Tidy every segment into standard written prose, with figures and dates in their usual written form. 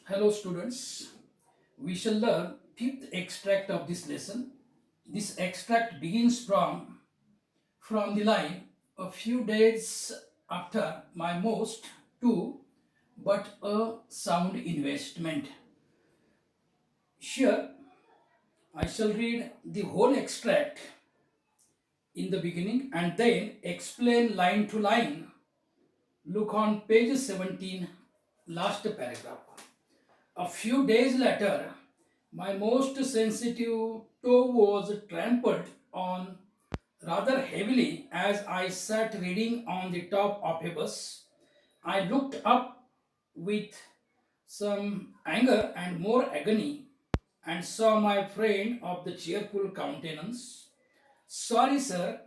Hello students, we shall learn fifth extract of this lesson. This extract begins from the line a few days after my most to but a sound investment. Here I shall read the whole extract in the beginning and then explain line to line. Look on page 17, last paragraph. A few days later, my most sensitive toe was trampled on rather heavily as I sat reading on the top of a bus. I looked up with some anger and more agony and saw my friend of the cheerful countenance. Sorry, sir,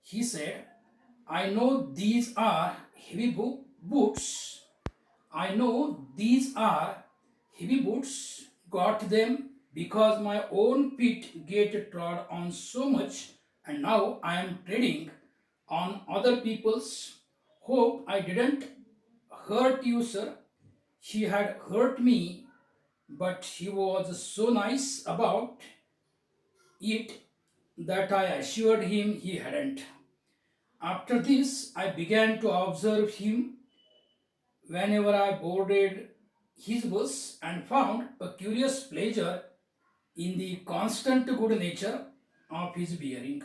he said. I know these are heavy boots. I know these are heavy boots. Got them because my own feet get trod on so much, and now I am treading on other people's. Hope I didn't hurt you, sir. He had hurt me, but he was so nice about it that I assured him he hadn't. After this, I began to observe him whenever I boarded his bus and found a curious pleasure in the constant good nature of his bearing.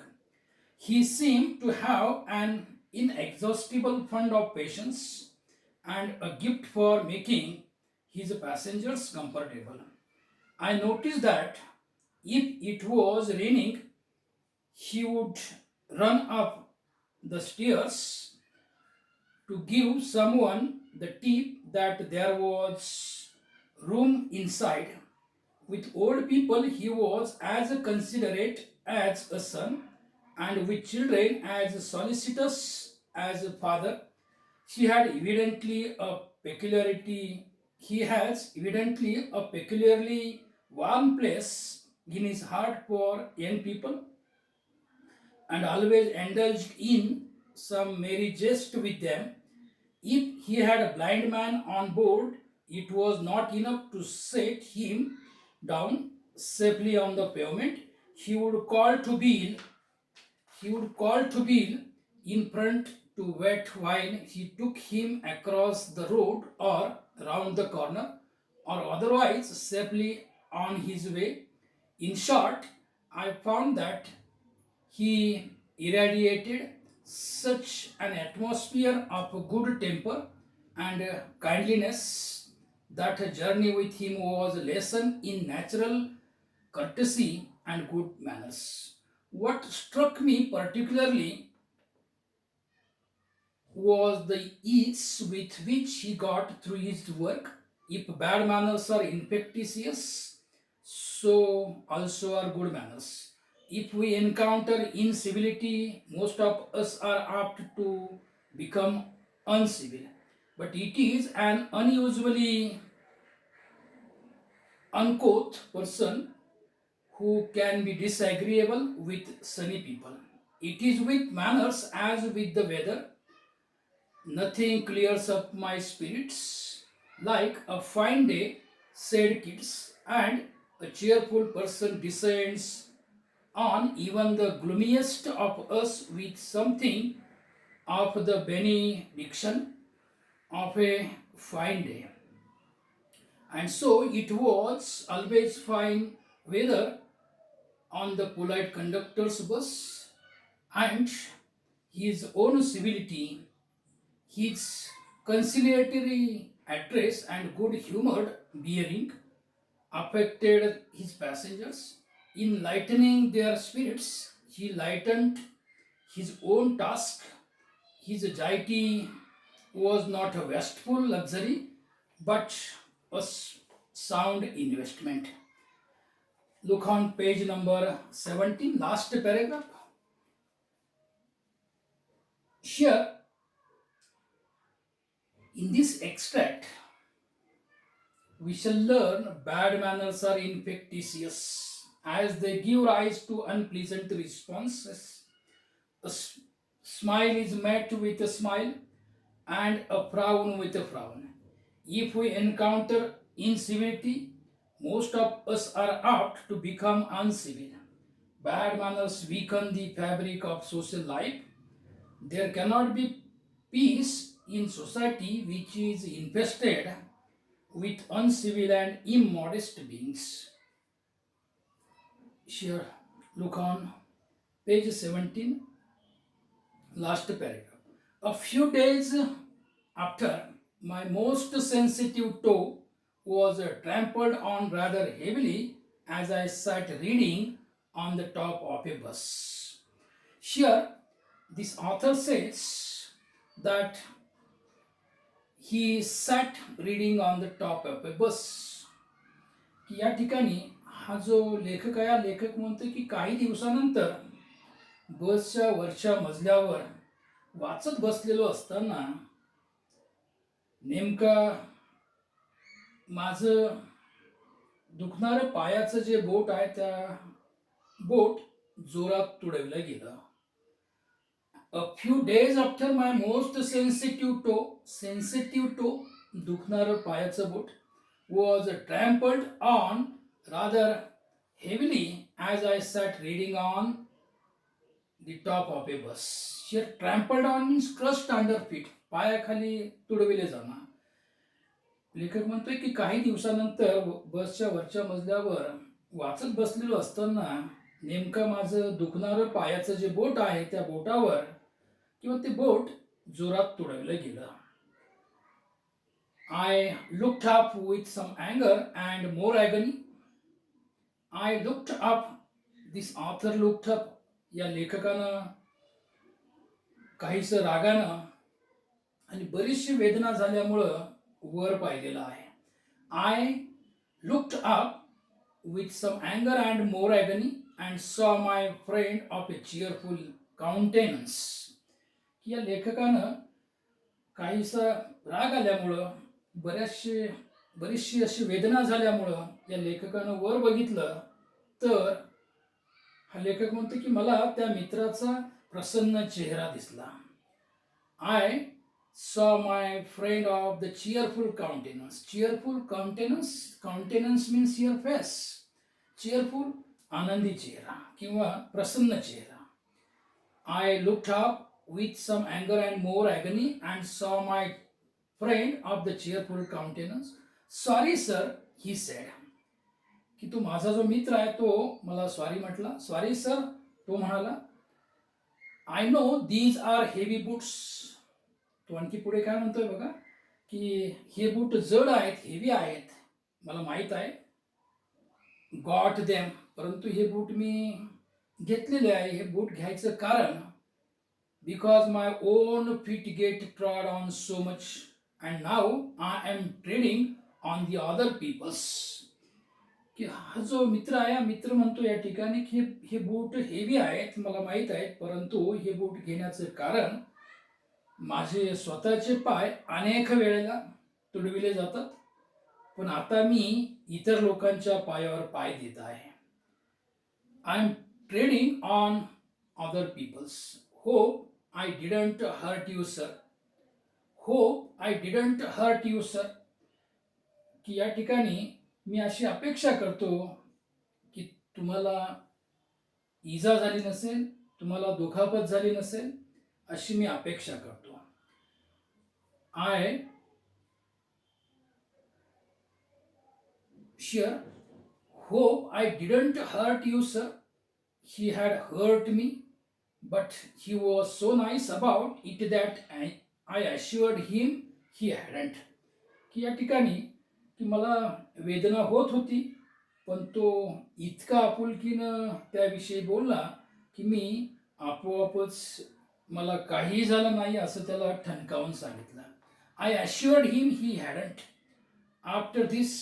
He seemed to have an inexhaustible fund of patience and a gift for making his passengers comfortable. I noticed that if it was raining, he would run up the stairs to give someone the tip that there was room inside. With old people, he was as considerate as a son, and with children, as solicitous as a father. He had evidently a peculiarity. He has evidently a peculiarly warm place in his heart for young people, and always indulged in some merry jest with them. If he had a blind man on board, it was not enough to set him down safely on the pavement. He would call to Bill. He would call to Bill in front to wait while he took him across the road or round the corner or otherwise safely on his way. In short, I found that he irradiated such an atmosphere of good temper and kindliness that a journey with him was a lesson in natural courtesy and good manners. What struck me particularly was the ease with which he got through his work. If bad manners are infectious, so also are good manners. If we encounter incivility, most of us are apt to become uncivil. But it is an unusually uncouth person who can be disagreeable with sunny people. It is with manners as with the weather. Nothing clears up my spirits like a fine day, said kids, and a cheerful person descends on even the gloomiest of us with something of the benediction of a fine day. And so it was always fine weather on the polite conductor's bus, and his own civility, his conciliatory address, and good humored bearing affected his passengers. In lightening their spirits, he lightened his own task. His gaiety was not a wasteful luxury, but a sound investment. Look on page number 17, last paragraph. Here, in this extract, we shall learn bad manners are infectious as they give rise to unpleasant responses. A smile is met with a smile, and a frown with a frown. If we encounter incivility, most of us are apt to become uncivil. Bad manners weaken the fabric of social life. There cannot be peace in society which is infested with uncivil and immodest beings. Here, look on page 17, last paragraph. A few days after, my most sensitive toe was trampled on rather heavily as I sat reading on the top of a bus. Here, this author says that he sat reading on the top of a bus. की या ठिकाणी हा जो लेखक आहे, हा लेखक म्हणतो की काही दिवसानंतर बसच्या वरच्या मजल्यावर वाचत बसलेलो असताना नेमका माझं दुखणारं पायाचं जे बोट आहे त्या बोट जोरात तुडवलं गेलं. A few days after my most sensitive toe, दुखणारं पायाचं बोट, was trampled on rather heavily as I sat reading on the top of a bus. Here, trampled on means crushed under feet. पायाखाली तुडविले जाणं. लेखक म्हणतोय की काही दिवसानंतर बसच्या वरच्या मजल्यावर वाचत बसलेलो असताना नेमकं माझं दुखणारं पायाचं जे बोट आहे त्या बोटावर किंवा ते बोट जोरात तुडवलं गेलं. I looked up with some anger and more agony. I looked up, this author looked up, या लेखकानं काहीसं रागानं आणि बरीचशी वेदना झाल्यामुळं वर पाहिलेलं आहे. I looked up with some anger and more agony and saw my friend of a cheerful countenance. या लेखकानं काहीसा राग आल्यामुळं बरीचशी अशी वेदना झाल्यामुळं या लेखकानं वर बघितलं तर हा लेखक म्हणतो की मला त्या मित्राचा प्रसन्न चेहरा दिसला. आय saw my friend of the cheerful countenance. Cheerful countenance, countenance means your face. Cheerful, Anandi चेहरा किंवा प्रसन्न चेहरा. I looked up with some anger and more agony and saw my friend of the cheerful countenance. Sorry sir, he said. की तो माझा जो मित्र आहे तो मला सॉरी म्हटला. सॉरी सर, तो म्हणाला. I know these are heavy boots. तो आणखी पुढे काय म्हणतोय बघा की हे बूट जड आहेत, हेवी आहेत, मला माहीत आहे. गॉट देम, परंतु हे बूट मी घेतलेले आहे. हे बूट घ्यायचं कारण because my own feet get trod on so much and now I am treading on the other people's. की हा जो मित्र आहे, हा मित्र म्हणतो या ठिकाणी की हे बूट हेवी आहेत, मला माहीत आहेत, परंतु हे बूट घेण्याचं कारण माझे स्वतःचे पाय अनेक वेळेला तुडविले जातात, पण आता मी इतर लोकांच्या पायावर पाय देत आहे. I am treading on other peoples. Hope I didn't hurt you sir. Hope I didn't hurt you sir. की या ठिकाणी मी अशी अपेक्षा करतो की तुम्हाला इजा झाली नसेल, तुम्हाला दुखापत झाली नसेल, अशी मी अपेक्षा करतो. आय sure hope I didn't hurt you sir. He had hurt me, but he was so nice about it that I assured him he hadn't. की या ठिकाणी की मला वेदना होत होती, पण तो इतका आपुलकीनं त्याविषयी बोलला की मी आपोआपच मला काही झालं नाही असं त्याला ठणकावून सांगितलं. I assured him he hadn't. After this,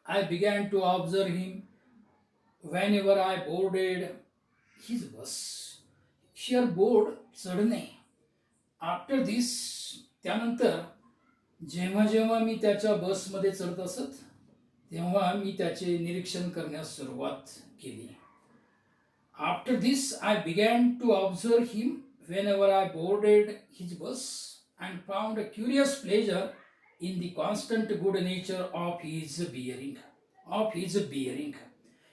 I began to observe him whenever I boarded his bus. Here board चढणे. After this, त्यानंतर जेव्हा जेव्हा मी त्याच्या बसमध्ये चढत असत तेव्हा मी त्याचे निरीक्षण करण्यास सुरुवात केली. After this, I began to observe him whenever I boarded his bus and found a curious pleasure in the constant good nature of his bearing. Of his bearing.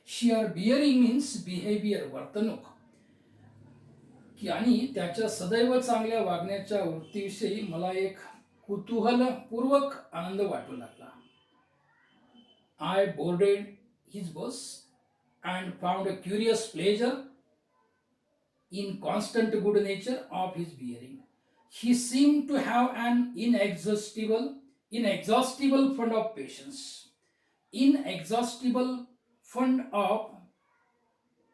Here bearing means behavior, वर्तणूक. की आणि त्याच्या सदैव चांगल्या वागण्याच्या वृत्तीविषयी मला एक कुतूहलपूर्वक आनंद वाटू लागला. I boarded his bus and found a curious pleasure in constant good nature of his bearing. He seemed to have an inexhaustible fund of patience. Inexhaustible fund of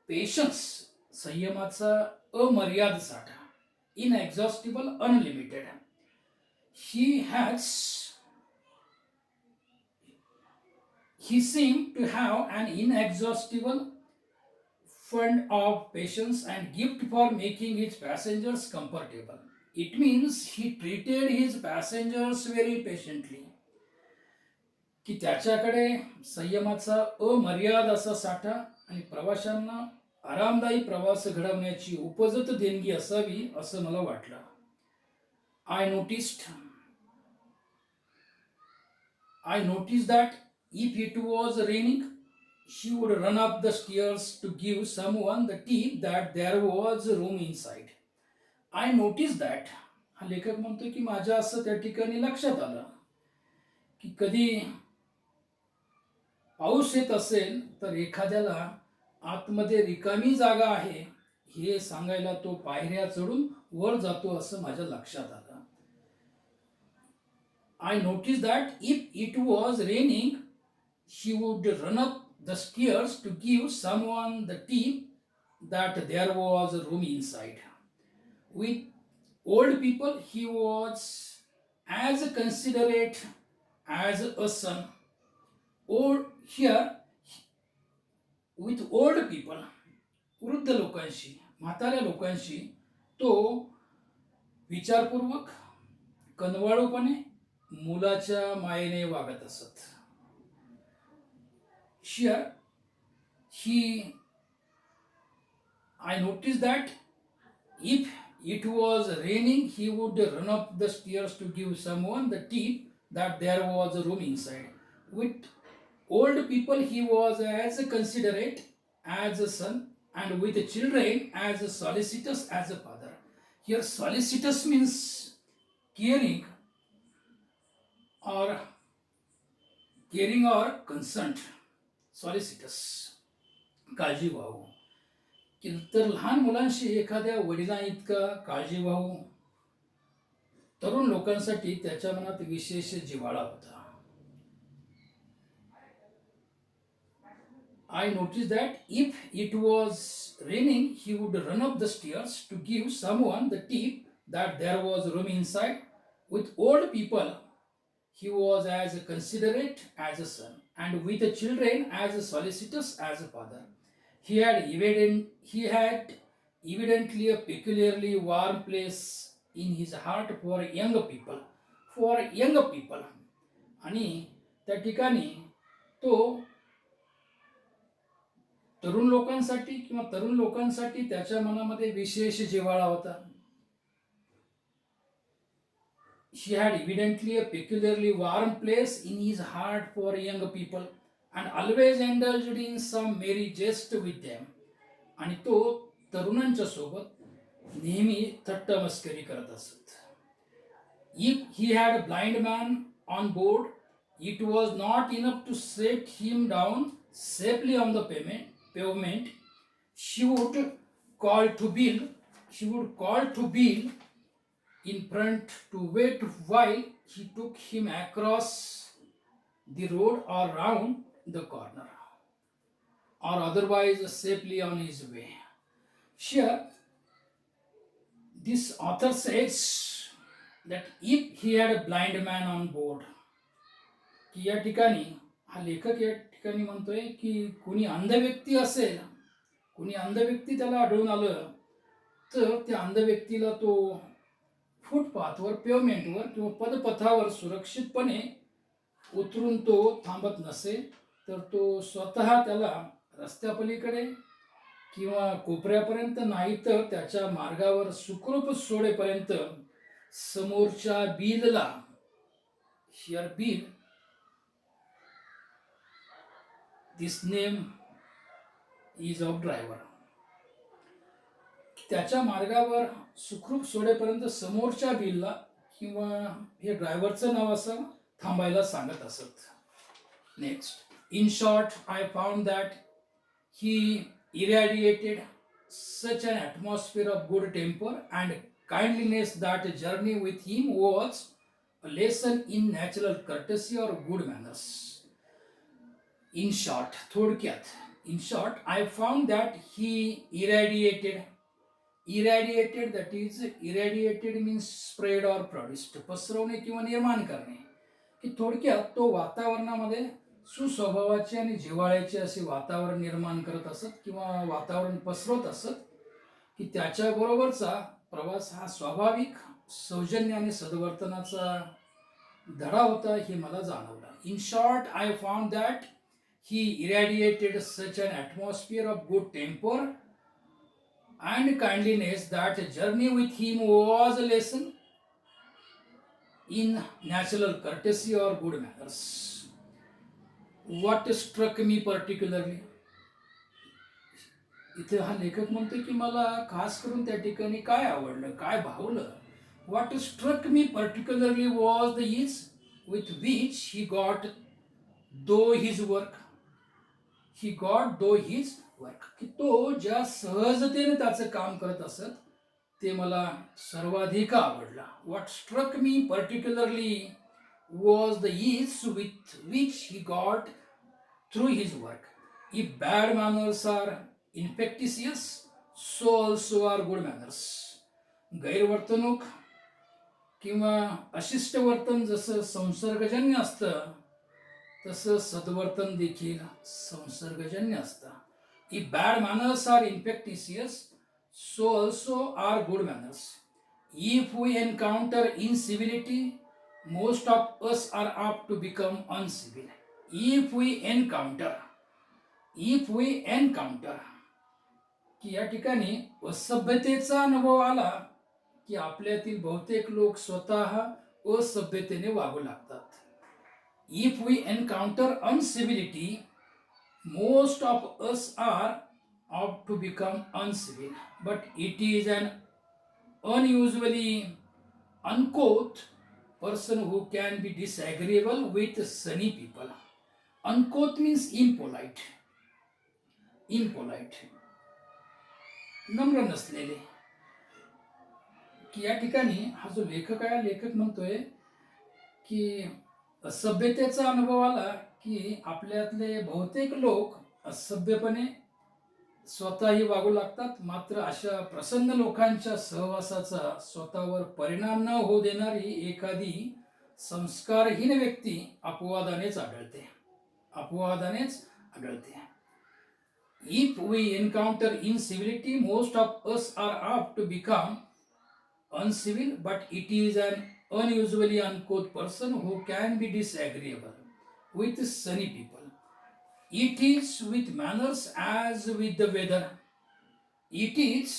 patience. संयमाचा अमर्याद साठा. Inexhaustible, unlimited. He seemed to have an inexhaustible fund of patience and gift for making his passengers comfortable. It means he treated his passengers very patiently. की त्याच्याकडे संयमाचा अमर्याद असा साठा आणि प्रवाशांना आरामदायी प्रवास घडवण्याची उपजत देणगी असावी असं मला वाटलं. I noticed that if it was raining, she would run up the stairs to give someone the tip that there was room inside. I noticed that. हा लेखक म्हणतो की माझ्या असं त्या ठिकाणी लक्षात आलं की कधी पाऊस येत असेल तर एखाद्याला आतमध्ये रिकामी जागा आहे हे सांगायला तो पायऱ्या चढून वर जातो असं माझ्या लक्षात आलं. I noticed that if it was raining, she would run up the stairs to give someone the tip that there was room inside. With old people, he was as considerate as a son. Or here, with old people, वृद्ध लोकांशी, म्हाताऱ्या लोकांशी तो विचारपूर्वक, कनवाळूपणे, मुलाच्या मायेने वागत असत. Here, I noticed that if it was raining, he would run up the stairs to give someone the tip that there was a room inside. With old people, he was as considerate as a son, and with children as solicitous as a father. Here, solicitous means caring or concerned. Solicitous, काळजीवाहू. तर लहान मुलांशी एखाद्या वडिला इतका काळजीवाहू तरुण लोकांसाठी त्याच्या मनात विशेष जिव्हाळा होता. I noticed that if it was raining, he would run up the stairs to give someone the tip that there was room inside. With old people, he was as considerate as a son, and with the children as solicitous as a father. He had evidently a peculiarly warm place in his heart for young people. आणि त्या ठिकाणी तो तरुण लोकांसाठी त्याच्या मनामध्ये विशेष जिव्हाळा होता. She had evidently a peculiarly warm place in his heart for young people and always indulged in some merry jest with them. आणि तो तरुणांच्या सोबत नेहमी थट्टा मस्करी करत असत. If he had a blind man on board, it was not enough to set him down safely on the pavement. She would call to Bill in front to wait while he took him across the road or round the corner, or otherwise safely on his way. Here, this author says that if he had a blind man on board, की या ठिकाणी हा लेखक या ठिकाणी म्हणतोय की कुणी अंध व्यक्ती असेल, कुणी अंध व्यक्ती त्याला आढळून आलं तर त्या अंध व्यक्तीला तो फुटपाथवर, पेवमेंटवर किंवा पदपथावर सुरक्षितपणे उतरून तो थांबत नसेल तर तो स्वतः त्याला रस्त्यापलीकडे किंवा कोपऱ्यापर्यंत नाही तर त्याच्या मार्गावर सुखरूप सोडेपर्यंत समोरच्या बिलला, here Bill, this name is of driver. त्याच्या मार्गावर सुखरूप सोडेपर्यंत समोरच्या बिलला किंवा हे ड्रायव्हरचं नाव असं थांबायला सांगत असत. Next, in short I found that he irradiated such an atmosphere of good temper and kindliness that a journey with him was a lesson in natural courtesy or good manners. In short, थोडक्यात, in short, I found that he irradiated, that is, irradiated means spread or produced, पसरवणे किंवा निर्माण करणे, की थोडक्यात तो वातावरणामध्ये सुस्वभावाचे आणि जिव्हाळ्याचे असे वातावरण निर्माण करत असत किंवा वातावरण पसरवत असत, की त्याच्याबरोबरचा प्रवास हा स्वाभाविक सौजन्य आणि सद्वर्तनाचा धडा होता हे मला जाणवलं. In short, I found that he irradiated such an atmosphere of good temper and kindliness that a journey with him was a lesson in natural courtesy or good manners. What struck me particularly, इथे हा लेखक म्हणतो की मला खास करून त्या ठिकाणी काय आवडलं, काय भावलं. What struck me particularly was the ease with which he got through his work, he got through his work, की तो ज्या सहजतेने त्याचं काम करत असत ते मला सर्वाधिक आवडला. What struck me particularly was the ease with which he got through his work. If bad manners are infectious, so also are good manners. गैरवर्तणूक किंवा अशिष्ट वर्तन जसं संसर्गजन्य असतं तसं सद्वर्तन देखील संसर्गजन्य असतं. If bad manners are infectious, so also are good manners. If we encounter incivility, most of us are apt to become uncivil. If we encounter, की या ठिकाणी असभ्यतेचा अनुभव आला की आपल्यातील बहुतेक लोक स्वतः असभ्यतेने वागू लागतात. If we encounter uncivility, most of us are apt to become uncivil. But it is an unusually uncouth person who can be disagreeable with sunny people. Uncouth means impolite. नम्र नसलेले. की या ठिकाणी हा जो लेखक आहे, लेखक म्हणतोय की असभ्यतेचा अनुभव आला की आपल्यातले बहुतेक लोक असभ्यपणे स्वतःही वागू लागतात. मात्र अशा प्रसन्न लोकांच्या सहवासाचा स्वतःवर परिणाम न होऊ देणारी एखादी संस्कारहीन व्यक्ती अपवादानेच आढळते. If we encounter incivility, most of us are apt to become uncivil, but it is an unusually uncouth person who can be disagreeable with sunny people. It is with manners as with the weather. It is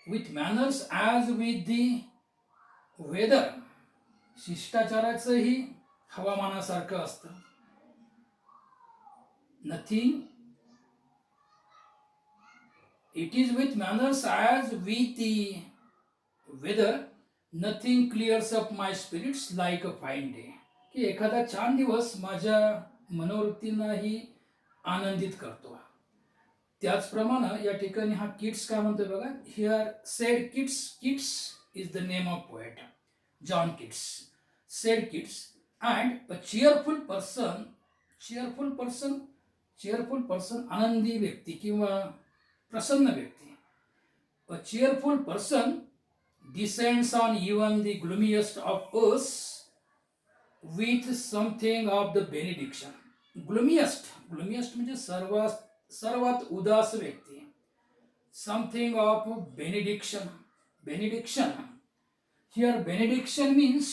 with manners as with the weather. शिष्टाचाराचंही हवामानासारखं असतं. Nothing. It is with manners as with the weather. Nothing clears up my spirits like a fine day. की एखादा छान दिवस माझ्या मनोवृत्तींनाही आनंदित करतो. त्याचप्रमाणे या ठिकाणी हा किट्स काय म्हणतोय बघा. Here said Keats is the name of poet John Keats. Said Keats and a cheerful person आनंदी व्यक्ती किंवा प्रसन्न व्यक्ती. A cheerful person descends on even the gloomiest of us with something of the benediction. Gloomiest म्हणजे सर्वात उदास व्यक्ती. Something of benediction. Here benediction means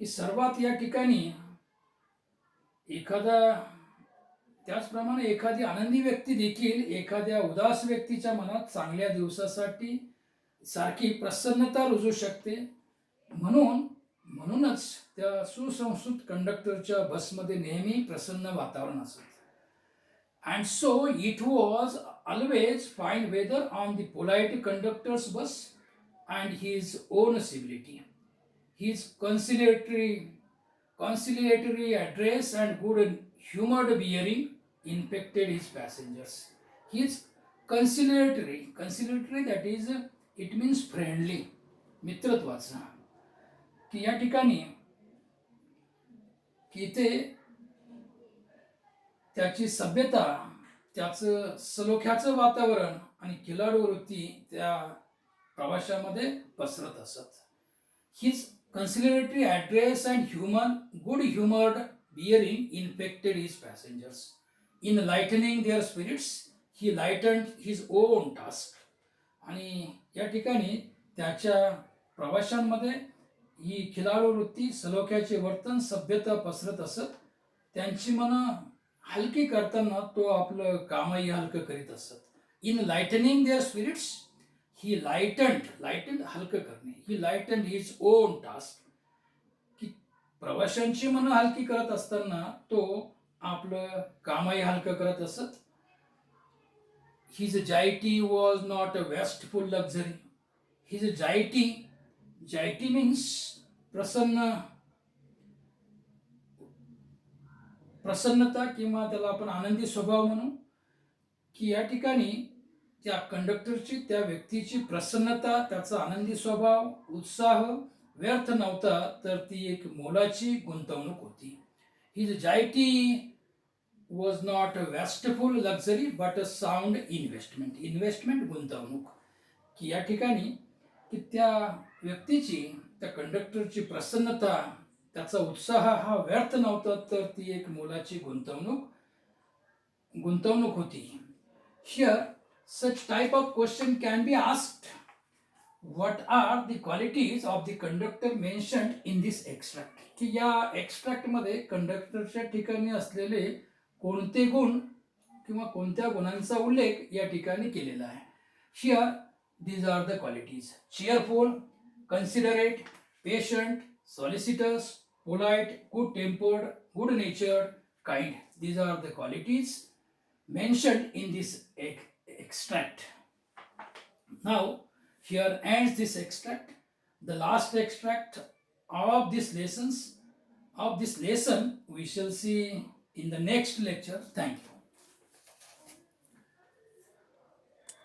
की सर्वात या ठिकाणी एखादा त्याचप्रमाणे एखादी आनंदी व्यक्ती देखील एखाद्या उदास व्यक्तीच्या मनात चांगल्या दिवसासाठी सारखी प्रसन्नता रुजू शकते. म्हणूनच त्या सुसंस्कृत कंडक्टरच्या बसमध्ये नेहमी प्रसन्न वातावरण असत. And so it was always fine weather on the polite conductor's bus and his own civility. His conciliatory address and good humored bearing infected his passengers. His conciliatory that is, it means friendly, मित्रत्वाचा. की या ठिकाणी की ते त्याची सभ्यता, त्याचं सलोख्याचं वातावरण आणि खिलाडू वृत्ती त्या प्रवाशामध्ये पसरत असत. His conciliatory address and good humoured bearing infected his passengers. In lightening their spirits he lightened his own task. आणि या ठिकाणी त्याच्या प्रवाशांमध्ये ही खिलाडू वृत्ती, सलोख्याचे वर्तन, सभ्यता पसरत असत. त्यांची मनं हलकी करताना तो आपलं कामही हलकं करीत असत. इन लाइटनिंग देअर स्पिरिट्स ही लाइटंड हलकं करणे. ही लाइटंड हिज ओन टास्क. की प्रवाशांची मनं हलकी करत असताना तो आपलं कामही हलकं करत असत. His gaiety was not a wasteful luxury. His gaiety means प्रसन्नता किंवा त्याला आपण आनंदी स्वभाव म्हणू. की या ठिकाणी त्या कंडक्टरची, त्या व्यक्तीची प्रसन्नता, त्याचा आनंदी स्वभाव, उत्साह व्यर्थ नव्हता, तर ती एक मोलाची गुंतवणूक होती. His gaiety was not a wasteful luxury but a sound investment गुंतवणूक. की या ठिकाणी की त्या व्यक्तीची, त्या कंडक्टरची प्रसन्नता, त्याचा उत्साह हा व्यर्थ नव्हता, तर ती एक मोलाची गुंतवणूक होती. Here such type of question can be asked. What are the qualities of the conductor mentioned in this extract. की या एक्स्ट्रॅक्टमध्ये कंडक्टरच्या ठिकाणी असलेले कोणते गुण किंवा कोणत्या गुणांचा उल्लेख या ठिकाणी केलेला आहे. Here these are the qualities: cheerful, considerate, patient, solicitous, polite, good tempered, good natured, kind. These are the qualities mentioned in this extract. Now here ends this extract. The last extract of this lesson we shall see in the next lecture. Thank you.